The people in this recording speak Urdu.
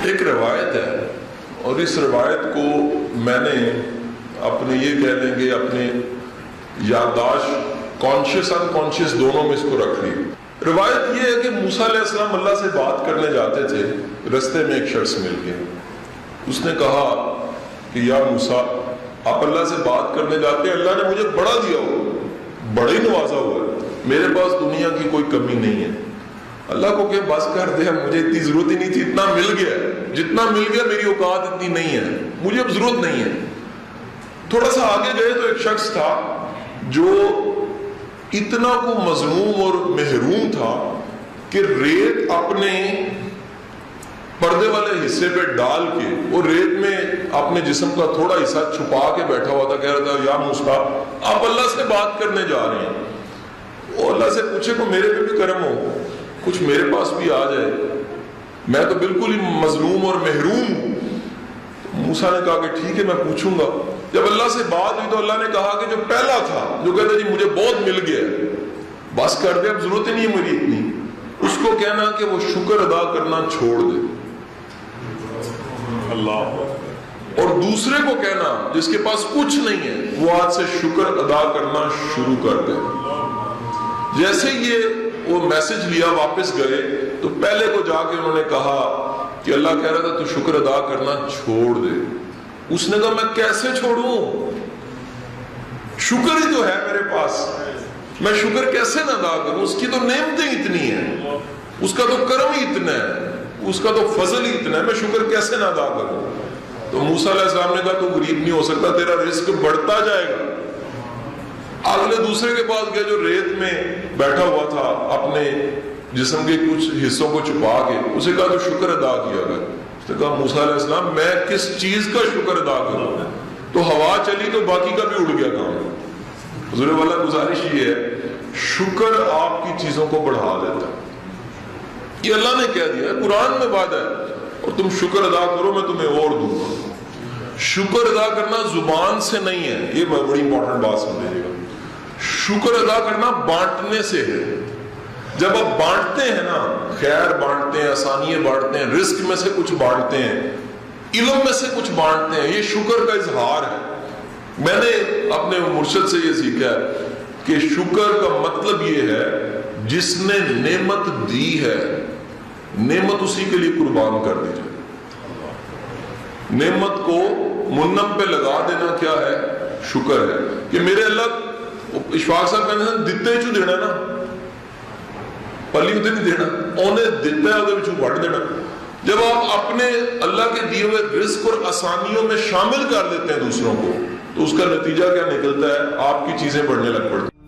ایک روایت ہے اور اس روایت کو میں نے اپنے یہ کہہ لیں گے اپنے یادداشت کانشیس انکانشیس دونوں میں اس کو رکھ لی۔ روایت یہ ہے کہ موسیٰ علیہ السلام اللہ سے بات کرنے جاتے تھے، رستے میں ایک شخص مل گیا، اس نے کہا کہ یا موسیٰ آپ اللہ سے بات کرنے جاتے ہیں، اللہ نے مجھے بڑا دیا ہوا، بڑا ہی نوازا ہوا ہے، میرے پاس دنیا کی کوئی کمی نہیں ہے۔ اللہ کو کہ بس کر دے، مجھے اتنی ضرورت ہی نہیں تھی، اتنا مل گیا، جتنا مل گیا میری اوقات اتنی نہیں ہے، مجھے اب ضرورت نہیں ہے۔ تھوڑا سا آگے گئے تو ایک شخص تھا جو اتنا کو مذموم اور محروم تھا کہ ریت اپنے پردے والے حصے پہ ڈال کے اور ریت میں اپنے جسم کا تھوڑا حصہ چھپا کے بیٹھا ہوا تھا، کہہ رہا تھا یا موسیٰ آپ اللہ سے بات کرنے جا رہے ہیں، اور اللہ سے پوچھے کو میرے پہ بھی کرم ہو، کچھ میرے پاس بھی آ جائے، میں تو بالکل ہی مظلوم اور محروم ہوں۔ موسیٰ نے کہا کہ ٹھیک ہے میں پوچھوں گا۔ جب اللہ سے بات ہوئی تو اللہ نے کہا کہ جو پہلا تھا جو کہتا جی مجھے بہت مل گیا بس کر دے، اب ضرورت ہی نہیں ہے میری اتنی، اس کو کہنا کہ وہ شکر ادا کرنا چھوڑ دے اللہ، اور دوسرے کو کہنا جس کے پاس کچھ نہیں ہے وہ آج سے شکر ادا کرنا شروع کر دے۔ جیسے یہ وہ میسج لیا واپس گئے تو پہلے کو جا کے انہوں نے کہا کہ اللہ کہہ رہا تھا تو شکر ادا کرنا چھوڑ دے۔ اس نے کہا میں کیسے چھوڑوں، شکر ہی تو ہے میرے پاس، میں شکر کیسے نہ ادا کروں، اس کی تو نعمتیں اتنی ہیں، اس کا تو کرم ہی اتنا ہے، اس کا تو فضل ہی اتنا ہے، میں شکر کیسے نہ ادا کروں۔ تو موسیٰ علیہ السلام نے کہا تو غریب نہیں ہو سکتا، تیرا رزق بڑھتا جائے گا۔ اگلے دوسرے کے پاس گیا جو ریت میں بیٹھا ہوا تھا اپنے جسم کے کچھ حصوں کو چھپا کے، اسے کہا تو شکر ادا کیا گیا۔ اس نے کہا موسیٰ علیہ السلام میں کس چیز کا شکر ادا کروں، تو ہوا چلی تو باقی کا بھی اڑ گیا کام۔ حضور والا گزارش یہ ہے شکر آپ کی چیزوں کو بڑھا دیتا ہے، یہ اللہ نے کہہ دیا ہے، قرآن میں وعدہ ہے، اور تم شکر ادا کرو میں تمہیں اور دوں گا۔ شکر ادا کرنا زبان سے نہیں ہے، یہ بڑی امپورٹنٹ بات سن لیجیے گا، شکر ادا کرنا بانٹنے سے ہے۔ جب آپ بانٹتے ہیں نا، خیر بانٹتے ہیں، آسانیاں بانٹتے ہیں، رزق میں سے کچھ بانٹتے ہیں، علم میں سے کچھ بانٹتے ہیں، یہ شکر کا اظہار ہے۔ میں نے اپنے مرشد سے یہ سیکھا ہے کہ شکر کا مطلب یہ ہے جس نے نعمت دی ہے نعمت اسی کے لیے قربان کر دی جائے۔ نعمت کو منم پہ لگا دینا کیا ہے، شکر ہے کہ میرے اللہ اشفاق صاحب کہنے ہیں دیتے چو دینا نا، پلی ادھر نہیں دینا، انہیں دیتا ہے ادھر چو بڑھ دینا۔ جب آپ اپنے اللہ کے دیے ہوئے رزق اور آسانیوں میں شامل کر دیتے ہیں دوسروں کو تو اس کا نتیجہ کیا نکلتا ہے، آپ کی چیزیں بڑھنے لگ پڑتی ہیں۔